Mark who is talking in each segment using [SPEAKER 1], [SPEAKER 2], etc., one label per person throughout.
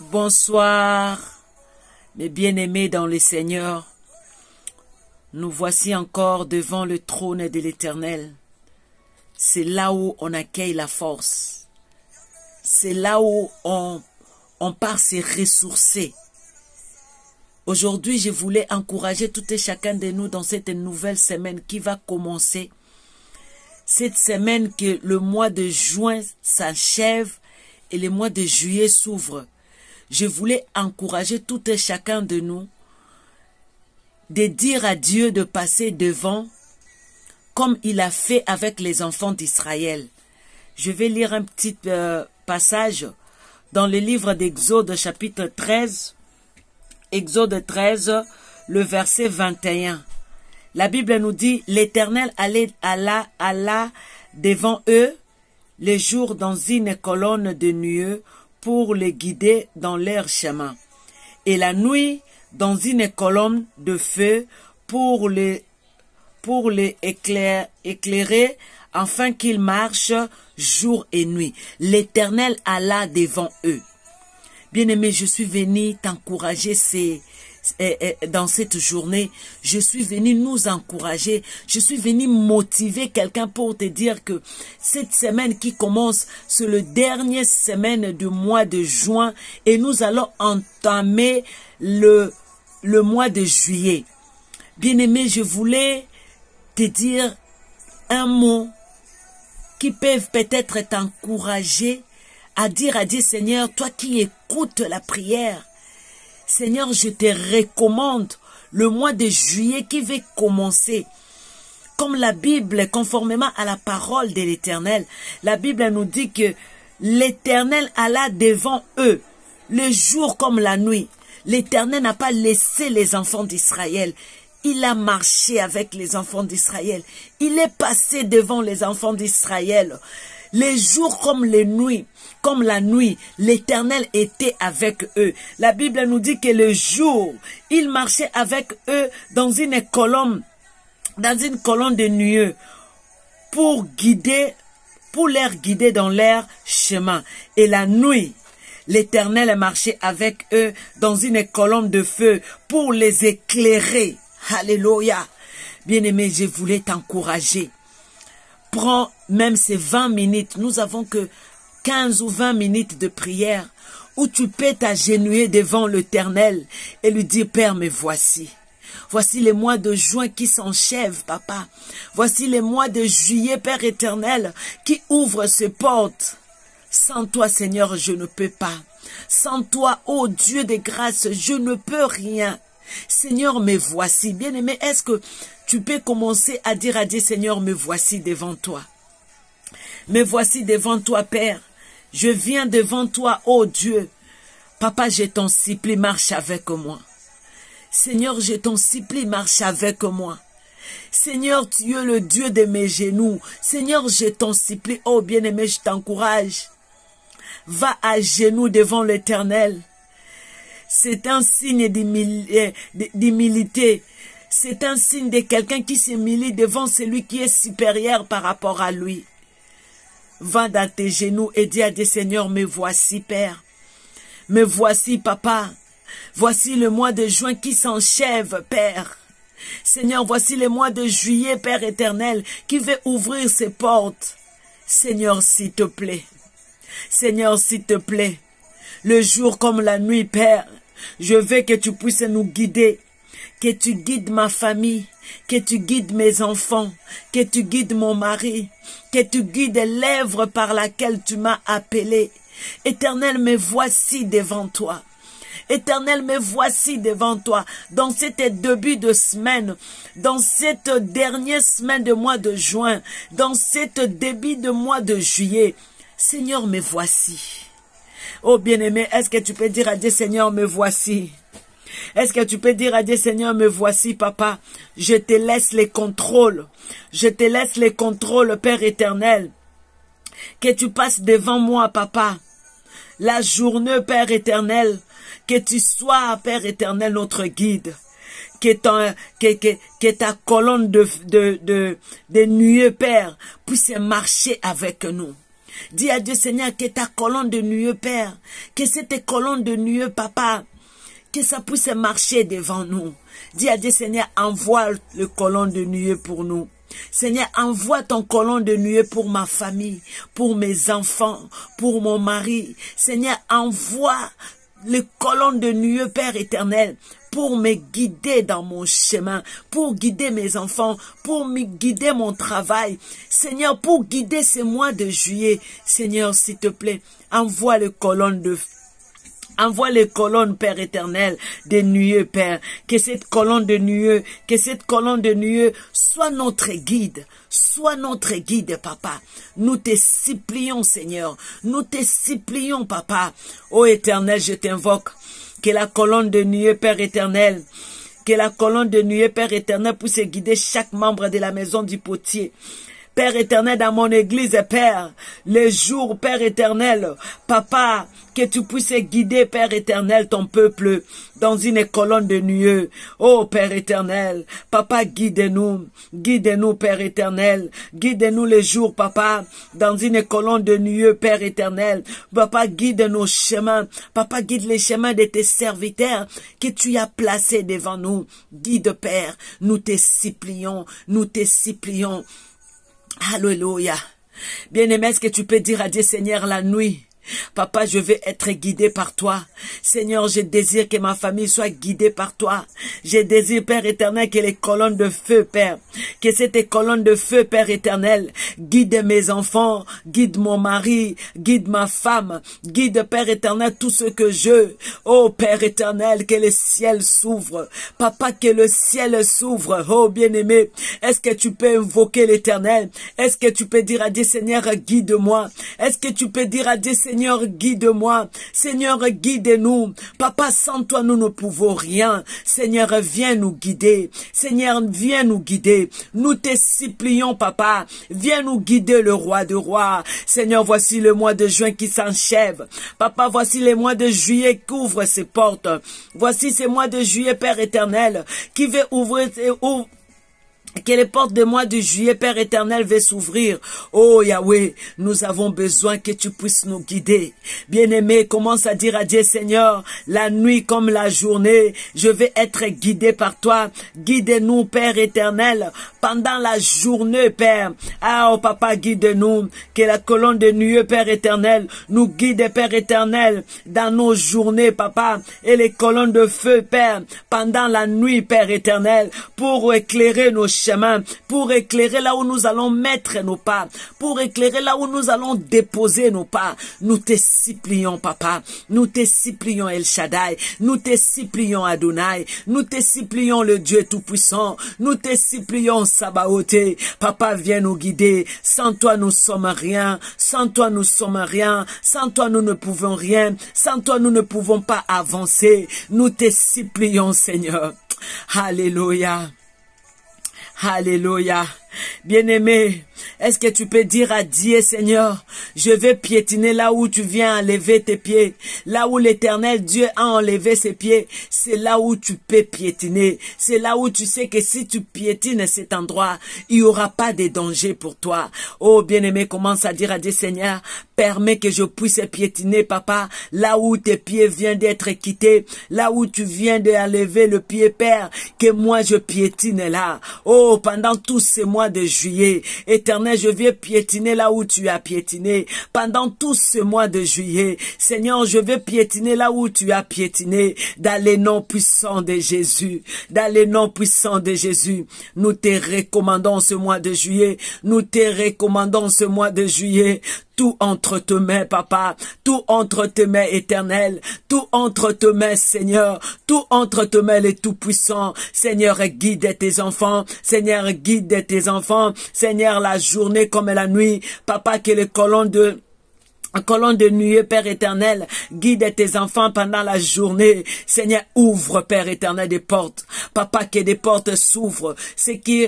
[SPEAKER 1] Bonsoir, mes bien-aimés dans le Seigneur. Nous voici encore devant le trône de l'Éternel. C'est là où on accueille la force. C'est là où on part se ressourcer. Aujourd'hui, je voulais encourager tout et chacun de nous dans cette nouvelle semaine qui va commencer. Cette semaine que le mois de juin s'achève et le mois de juillet s'ouvre. Je voulais encourager tout et chacun de nous de dire à Dieu de passer devant comme il a fait avec les enfants d'Israël. Je vais lire un petit passage dans le livre d'Exode chapitre 13. Exode 13, le verset 21. La Bible nous dit, l'Éternel alla devant eux les jours dans une colonne de nuée pour les guider dans leur chemin, et la nuit dans une colonne de feu pour les éclairer, afin qu'ils marchent jour et nuit. L'Éternel alla devant eux. Bien-aimé, je suis venu t'encourager dans cette journée. Je suis venu nous encourager. Je suis venu motiver quelqu'un pour te dire que cette semaine qui commence, c'est le dernier semaine du mois de juin et nous allons entamer le mois de juillet. Bien-aimé, je voulais te dire un mot qui peuvent peut-être t'encourager à dire à Dieu, Seigneur, toi qui écoutes la prière, Seigneur, je te recommande le mois de juillet qui va commencer. Comme la Bible, conformément à la parole de l'Éternel, la Bible nous dit que l'Éternel alla devant eux, le jour comme la nuit. L'Éternel n'a pas laissé les enfants d'Israël. Il a marché avec les enfants d'Israël. Il est passé devant les enfants d'Israël. Les jours comme les nuits, comme la nuit, l'Éternel était avec eux. La Bible nous dit que le jour, il marchait avec eux dans une colonne de nuée pour leur guider dans leur chemin. Et la nuit, l'Éternel marchait avec eux dans une colonne de feu pour les éclairer. Alléluia. Bien-aimé, je voulais t'encourager. Prends même ces 20 minutes. Nous avons que 15 ou 20 minutes de prière où tu peux t'agenouiller devant l'Éternel et lui dire, Père, me voici. Voici les mois de juin qui s'enchèvent, papa. Voici les mois de juillet, Père éternel, qui ouvrent ses portes. Sans toi, Seigneur, je ne peux pas. Sans toi, ô Dieu de grâce, je ne peux rien. Seigneur, me voici. Bien-aimé, est-ce que tu peux commencer à dire à Dieu, Seigneur, me voici devant toi. Me voici devant toi, Père. Je viens devant toi, ô Dieu. Papa, je t'en supplie, marche avec moi. Seigneur, je t'en supplie, marche avec moi. Seigneur, tu es le Dieu de mes genoux. Seigneur, je t'en supplie, oh bien-aimé, je t'encourage. Va à genoux devant l'Éternel. C'est un signe d'humilité. C'est un signe de quelqu'un qui s'humilie devant celui qui est supérieur par rapport à lui. Va dans tes genoux et dis à Dieu, Seigneur, me voici, Père. Me voici, Papa. Voici le mois de juin qui s'enchève, Père. Seigneur, voici le mois de juillet, Père éternel, qui veut ouvrir ses portes. Seigneur, s'il te plaît. Seigneur, s'il te plaît. Le jour comme la nuit, Père, je veux que tu puisses nous guider, que tu guides ma famille, que tu guides mes enfants, que tu guides mon mari, que tu guides l'œuvre par laquelle tu m'as appelé. Éternel, me voici devant toi. Éternel, me voici devant toi, dans cette début de semaine, dans cette dernière semaine de mois de juin, dans cette début de mois de juillet. Seigneur, me voici. Oh bien-aimé, est-ce que tu peux dire à Dieu, Seigneur, me voici? Est-ce que tu peux dire à Dieu, Seigneur, me voici, papa? Je te laisse les contrôles. Je te laisse les contrôles, Père éternel. Que tu passes devant moi, papa. La journée, Père éternel. Que tu sois, Père éternel, notre guide. Que ta colonne de nuée, Père, puisse marcher avec nous. Dis à Dieu, Seigneur, que ta colonne de nuée, Père, que cette colonne de nuée, Papa, que ça puisse marcher devant nous. Dis à Dieu, Seigneur, envoie le colonne de nuée pour nous. Seigneur, envoie ton colonne de nuée pour ma famille, pour mes enfants, pour mon mari. Seigneur, envoie le colonne de nuée, Père éternel, pour me guider dans mon chemin, pour guider mes enfants, pour me guider mon travail. Seigneur, pour guider ce mois de juillet. Seigneur, s'il te plaît, envoie le colonne de envoie les colonnes, Père éternel, des nuées, Père. Que cette colonne de nuées, soit notre guide. Sois notre guide, Papa. Nous te supplions, Seigneur. Nous te supplions, Papa. Ô éternel, je t'invoque. Que la colonne de nuée, Père éternel, puisse guider chaque membre de la maison du potier. Père éternel, dans mon église, Père, les jours, Père éternel, Papa, que tu puisses guider, Père éternel, ton peuple dans une colonne de nuée. Oh, Père éternel, Papa, guide-nous, Père éternel, guide-nous les jours, Papa, dans une colonne de nuée, Père éternel. Papa, guide nos chemins, Papa, guide les chemins de tes serviteurs que tu as placés devant nous. Guide, Père, nous te supplions. Alléluia. Bien-aimé, est-ce que tu peux dire à Dieu, Seigneur, la nuit? Papa, je veux être guidé par toi. Seigneur, je désire que ma famille soit guidée par toi. Je désire, Père éternel, que les colonnes de feu, Père, que cette colonne de feu, Père éternel, guide mes enfants, guide mon mari, guide ma femme, guide, Père éternel, tout ce que je. Oh, Père éternel, que le ciel s'ouvre. Papa, que le ciel s'ouvre. Oh, bien-aimé, est-ce que tu peux invoquer l'éternel? Est-ce que tu peux dire à Dieu, Seigneur, guide-moi? Est-ce que tu peux dire à Dieu, Seigneur, guide-moi. Seigneur, guide-nous. Papa, sans toi, nous ne pouvons rien. Seigneur, viens nous guider. Seigneur, viens nous guider. Nous te supplions, Papa. Viens nous guider, le roi de rois. Seigneur, voici le mois de juin qui s'enchève. Papa, voici les mois de juillet qui ouvrent ses portes. Voici ces mois de juillet, Père éternel, qui veut ouvrir que les portes de mois de juillet, Père éternel, veulent s'ouvrir. Oh Yahweh, nous avons besoin que tu puisses nous guider. Bien-aimé, commence à dire à Dieu, Seigneur, la nuit comme la journée, je vais être guidé par toi. Guide-nous, Père éternel, pendant la journée, Père. Ah, oh Papa, guide-nous. Que la colonne de nuée, Père éternel, nous guide, Père éternel, dans nos journées, Papa. Et les colonnes de feu, Père, pendant la nuit, Père éternel, pour éclairer nos chemin, pour éclairer là où nous allons mettre nos pas, pour éclairer là où nous allons déposer nos pas. Nous te supplions, Papa, nous te supplions El Shaddai, nous te supplions Adonai, nous te supplions le Dieu Tout-Puissant, nous te supplions Sabaoth. Papa, viens nous guider. Sans toi, nous sommes rien. Sans toi, nous sommes rien. Sans toi, nous ne pouvons rien. Sans toi, nous ne pouvons pas avancer. Nous te supplions, Seigneur. Alléluia. Alléluia. Bien-aimé, est-ce que tu peux dire à Dieu, Seigneur, je vais piétiner là où tu viens enlever tes pieds, là où l'Éternel Dieu a enlevé ses pieds, c'est là où tu peux piétiner, c'est là où tu sais que si tu piétines cet endroit, il n'y aura pas de danger pour toi. Oh bien-aimé, commence à dire à Dieu, Seigneur, permets que je puisse piétiner, Papa, là où tes pieds viennent d'être quittés, là où tu viens d'enlever le pied, Père, que moi je piétine là. Oh, pendant tous ces mois de juillet, Éternel, je vais piétiner là où tu as piétiné. Pendant tout ce mois de juillet, Seigneur, je vais piétiner là où tu as piétiné. Dans les noms puissants de Jésus, dans les noms puissants de Jésus, nous te recommandons ce mois de juillet. Nous te recommandons ce mois de juillet. Tout entre tes mains, Papa, tout entre tes mains, Éternel, tout entre tes mains, Seigneur, tout entre tes mains, les tout-puissants. Seigneur, guide tes enfants, Seigneur, guide tes enfants, Seigneur, la journée comme la nuit, Papa, que les colonnes de nuée, Père éternel, guide tes enfants pendant la journée. Seigneur, ouvre, Père éternel, des portes. Papa, que des portes s'ouvrent. Ce qui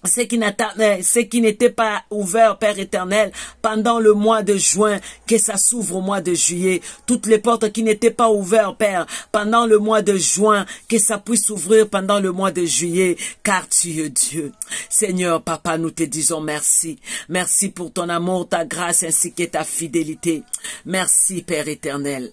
[SPEAKER 1] ce qui n'était pas ouvert, Père éternel, pendant le mois de juin, que ça s'ouvre au mois de juillet. Toutes les portes qui n'étaient pas ouvertes, Père, pendant le mois de juin, que ça puisse s'ouvrir pendant le mois de juillet, car tu es Dieu. Seigneur, Papa, nous te disons merci. Merci pour ton amour, ta grâce ainsi que ta fidélité. Merci, Père éternel.